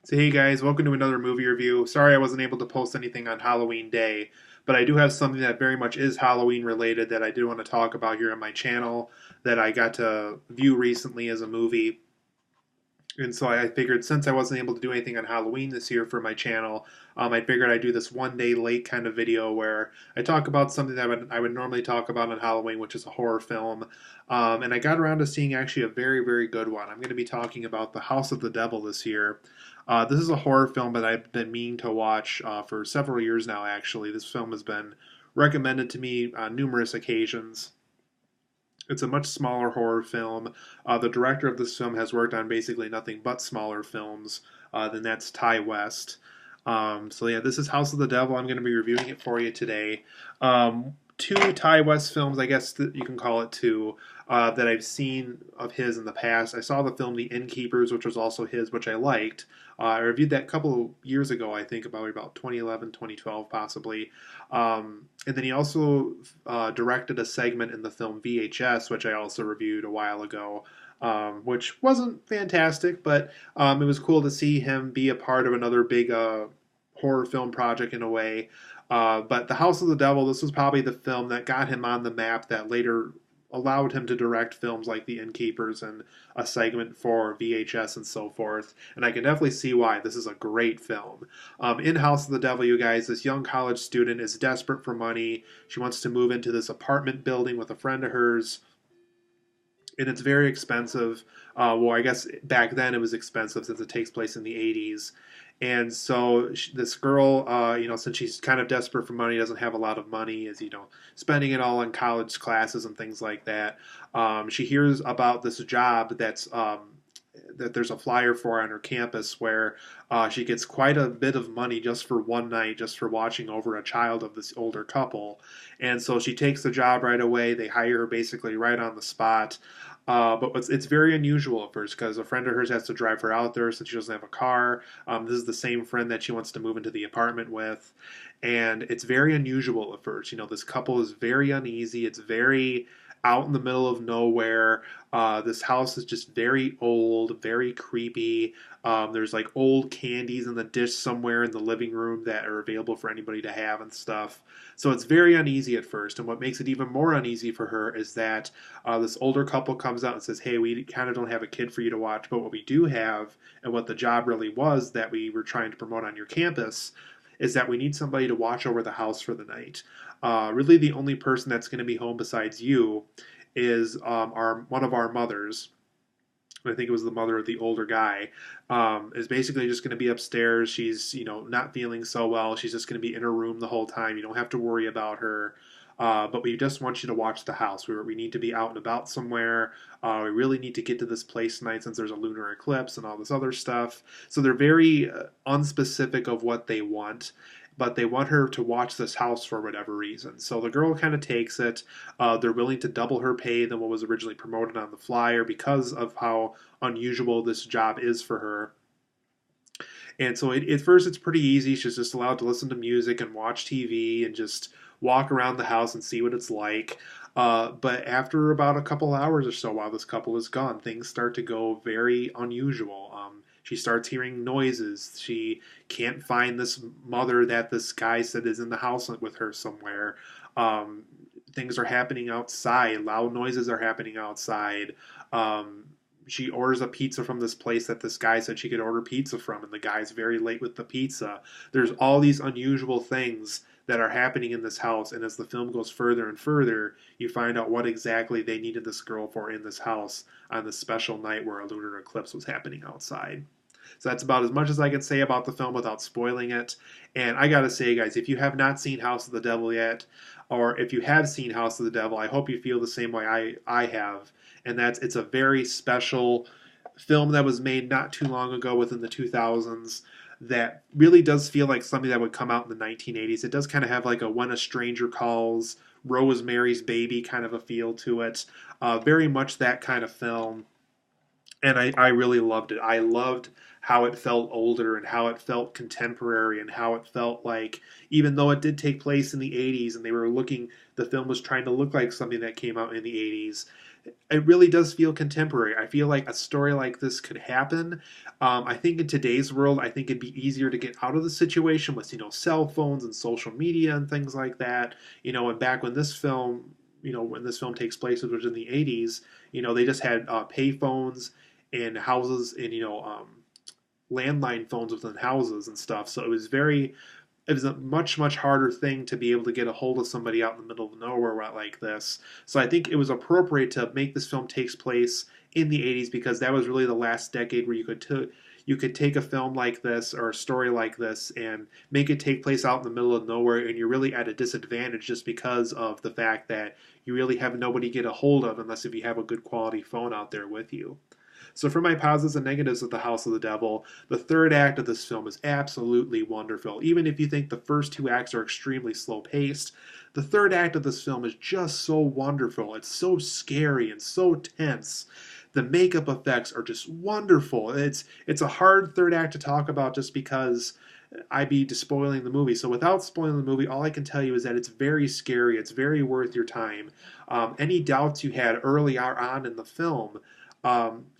So hey guys, welcome to another movie review. Sorry I wasn't able to post anything on Halloween Day, but I do have something that very much is Halloween related that I do want to talk about here on my channel that I got to view recently as a movie. And so I figured since I wasn't able to do anything on Halloween this year for my channel, I figured I'd do this one day late kind of video where I talk about something that I would normally talk about on Halloween, which is a horror film. And I got around to seeing actually a very, very good one. I'm going to be talking about The House of the Devil this year. This is a horror film that I've been meaning to watch for several years now, actually. This film has been recommended to me on numerous occasions. It's a much smaller horror film. The director of this film has worked on basically nothing but smaller films. Then that's Ty West. So yeah, this is House of the Devil. I'm going to be reviewing it for you today. Two Ty West films, I guess that you can call it two, that I've seen of his in the past. I saw the film The Innkeepers, which was also his, which I liked. I reviewed that a couple of years ago, I think, about 2011, 2012, possibly. And then he also directed a segment in the film VHS, which I also reviewed a while ago, which wasn't fantastic, but it was cool to see him be a part of another big horror film project in a way. But The House of the Devil, this was probably the film that got him on the map that later allowed him to direct films like The Innkeepers and a segment for VHS and so forth. And I can definitely see why. This is a great film. In House of the Devil, you guys, this young college student is desperate for money. She wants to move into this apartment building with a friend of hers, and it's very expensive. Well, I guess back then it was expensive since it takes place in the 80s. And so this girl, since she's kind of desperate for money, doesn't have a lot of money, is spending it all on college classes and things like that. She hears about this job that there's a flyer for on her campus where she gets quite a bit of money just for one night, just for watching over a child of this older couple. And so she takes the job right away. They hire her basically right on the spot. But it's very unusual at first because a friend of hers has to drive her out there since she doesn't have a car. This is the same friend that she wants to move into the apartment with. And it's very unusual at first. This couple is very uneasy. It's very out in the middle of nowhere. This house is just very old, very creepy. There's like old candies in the dish somewhere in the living room that are available for anybody to have and stuff. So it's very uneasy at first. And what makes it even more uneasy for her is that this older couple comes out and says, "Hey, we kind of don't have a kid for you to watch, but what we do have, and what the job really was that we were trying to promote on your campus, is that we need somebody to watch over the house for the night. Really, the only person that's going to be home besides you is our one of our mothers." I think it was the mother of the older guy, is basically just going to be upstairs. She's, not feeling so well. She's just going to be in her room the whole time. You don't have to worry about her. But we just want you to watch the house. We need to be out and about somewhere. We really need to get to this place tonight since there's a lunar eclipse and all this other stuff. So they're very unspecific of what they want, but they want her to watch this house for whatever reason. So the girl kind of takes it. They're willing to double her pay than what was originally promoted on the flyer because of how unusual this job is for her. And so at first it's pretty easy. She's just allowed to listen to music and watch TV and just walk around the house and see what it's like. But after about a couple hours or so, while this couple is gone, things start to go very unusual. She starts hearing noises. She can't find this mother that this guy said is in the house with her somewhere. Things are happening outside. Loud noises are happening outside. She orders a pizza from this place that this guy said she could order pizza from, and the guy's very late with the pizza. There's all these unusual things that are happening in this house, and as the film goes further and further, you find out what exactly they needed this girl for in this house on this special night where a lunar eclipse was happening outside. So that's about as much as I can say about the film without spoiling it. And I gotta say, guys, if you have not seen House of the Devil yet, or if you have seen House of the Devil, I hope you feel the same way I have. And it's a very special film that was made not too long ago within the 2000s that really does feel like something that would come out in the 1980s. It does kind of have like a When a Stranger Calls, Rosemary's Baby kind of a feel to it. Very much that kind of film. And I really loved it. I loved how it felt older and how it felt contemporary and how it felt like, even though it did take place in the 80s and the film was trying to look like something that came out in the 80s, it really does feel contemporary. I feel like a story like this could happen. I think in today's world, I think it'd be easier to get out of the situation with cell phones and social media and things like that. And back when this film, when this film takes place, which was in the '80s, they just had pay phones in houses and landline phones within houses and stuff. So it was a much harder thing to be able to get a hold of somebody out in the middle of nowhere like this. So I think it was appropriate to make this film takes place in the '80s because that was really the last decade where you could take a film like this or a story like this and make it take place out in the middle of nowhere, and you're really at a disadvantage just because of the fact that you really have nobody to get a hold of unless if you have a good quality phone out there with you. So, for my positives and negatives of The House of the Devil, the third act of this film is absolutely wonderful. Even if you think the first two acts are extremely slow paced, the third act of this film is just so wonderful. It's so scary and so tense. The makeup effects are just wonderful. It's a hard third act to talk about just because I'd be spoiling the movie. So without spoiling the movie, all I can tell you is that it's very scary. It's very worth your time. Any doubts you had early on in the film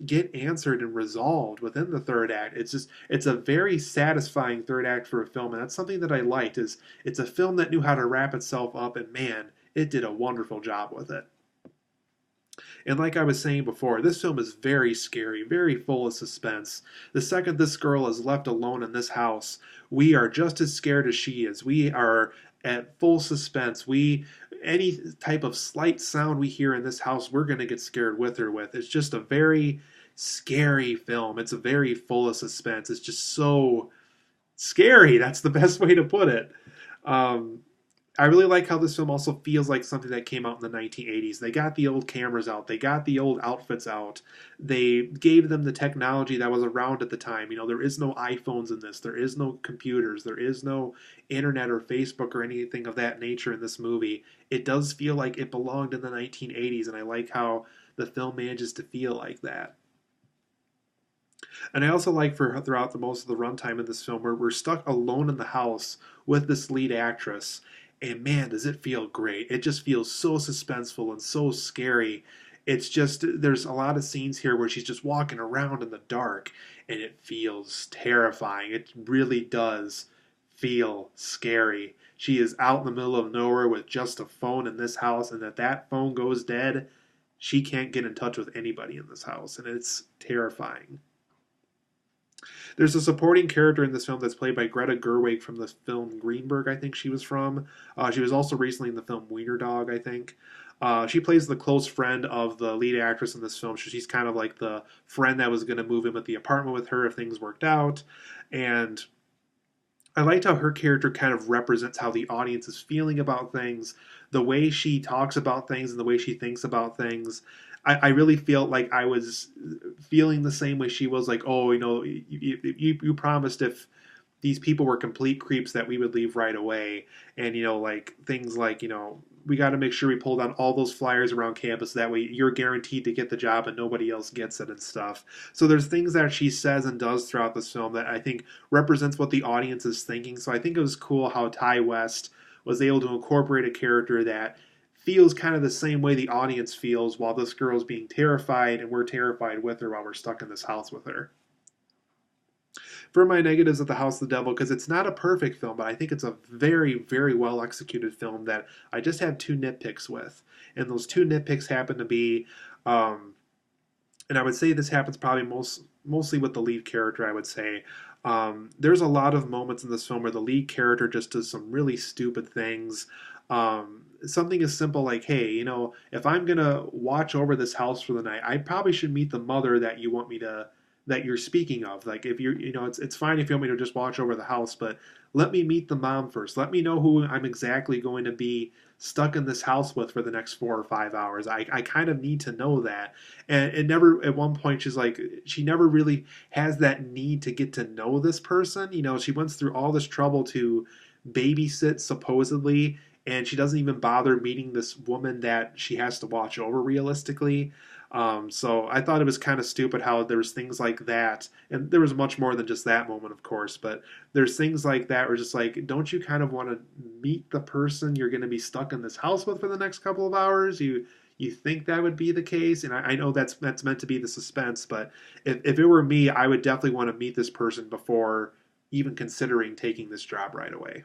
get answered and resolved within the third act. It's a very satisfying third act for a film, and that's something that I liked. Is it's a film that knew how to wrap itself up, and man, it did a wonderful job with it. And like I was saying before, this film is very scary, very full of suspense. The second this girl is left alone in this house, we are just as scared as she is. We are at full suspense. Any type of slight sound we hear in this house, we're going to get scared with her with. It's just a very scary film. It's a very full of suspense. It's just so scary. That's the best way to put it. Um, I really like how this film also feels like something that came out in the 1980s. They got the old cameras out, they got the old outfits out, they gave them the technology that was around at the time. There is no iPhones in this, there is no computers, there is no internet or Facebook or anything of that nature in this movie. It does feel like it belonged in the 1980s, and I like how the film manages to feel like that. And I also like for throughout the most of the runtime in this film where we're stuck alone in the house with this lead actress. And man, does it feel great. It just feels so suspenseful and so scary. It's just, there's a lot of scenes here where she's just walking around in the dark and it feels terrifying. It really does feel scary. She is out in the middle of nowhere with just a phone in this house, and if that phone goes dead, she can't get in touch with anybody in this house, and it's terrifying. There's a supporting character in this film that's played by Greta Gerwig from the film Greenberg, I think she was from. She was also recently in the film Wiener Dog, I think. She plays the close friend of the lead actress in this film. So she's kind of like the friend that was going to move in with the apartment with her if things worked out. And I liked how her character kind of represents how the audience is feeling about things, the way she talks about things, and the way she thinks about things. I really felt like I was feeling the same way she was. Like, oh, you promised if these people were complete creeps that we would leave right away, and like things like we got to make sure we pull down all those flyers around campus. That way, you're guaranteed to get the job, and nobody else gets it and stuff. So there's things that she says and does throughout this film that I think represents what the audience is thinking. So I think it was cool how Ty West was able to incorporate a character that feels kind of the same way the audience feels while this girl's being terrified and we're terrified with her while we're stuck in this house with her. For my negatives of The House of the Devil, because it's not a perfect film, but I think it's a very, very well executed film that I just have two nitpicks with. And those two nitpicks happen to be, and I would say this happens probably mostly with the lead character, I would say. There's a lot of moments in this film where the lead character just does some really stupid things. Something as simple like, hey, if I'm gonna watch over this house for the night, I probably should meet the mother that you want me to, that you're speaking of. Like, if you're, it's fine if you want me to just watch over the house, but let me meet the mom first. Let me know who I'm exactly going to be stuck in this house with for the next 4 or 5 hours. I kind of need to know that. And it never, at one point, she's like, she never really has that need to get to know this person. She went through all this trouble to babysit supposedly, and she doesn't even bother meeting this woman that she has to watch over realistically. So I thought it was kind of stupid how there was things like that, and there was much more than just that moment, of course, but there's things like that where just like, don't you kind of want to meet the person you're going to be stuck in this house with for the next couple of hours? You you think that would be the case, and I know that's meant to be the suspense, but if it were me, I would definitely want to meet this person before even considering taking this job right away.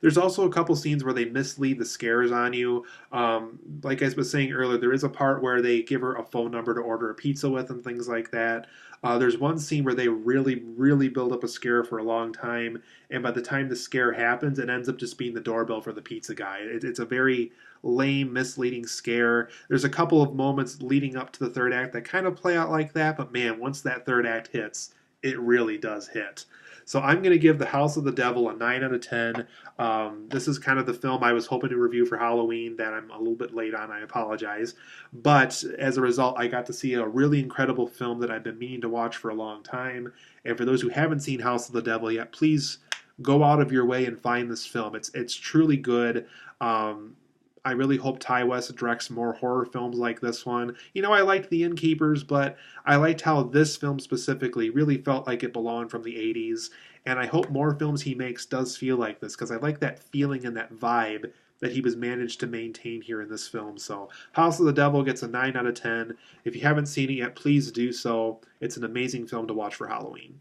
There's also a couple scenes where they mislead the scares on you. Like I was saying earlier, there is a part where they give her a phone number to order a pizza with and things like that. There's one scene where they really, really build up a scare for a long time, and by the time the scare happens, it ends up just being the doorbell for the pizza guy. It's a very lame, misleading scare. There's a couple of moments leading up to the third act that kind of play out like that, but man, once that third act hits, it really does hit. So I'm going to give The House of the Devil a 9 out of 10. This is kind of the film I was hoping to review for Halloween that I'm a little bit late on. I apologize. But as a result, I got to see a really incredible film that I've been meaning to watch for a long time. And for those who haven't seen House of the Devil yet, please go out of your way and find this film. It's truly good. I really hope Ty West directs more horror films like this one. You know, I liked The Innkeepers, but I liked how this film specifically really felt like it belonged from the 80s. And I hope more films he makes does feel like this, because I like that feeling and that vibe that he was managed to maintain here in this film. So House of the Devil gets a 9 out of 10. If you haven't seen it yet, please do so. It's an amazing film to watch for Halloween.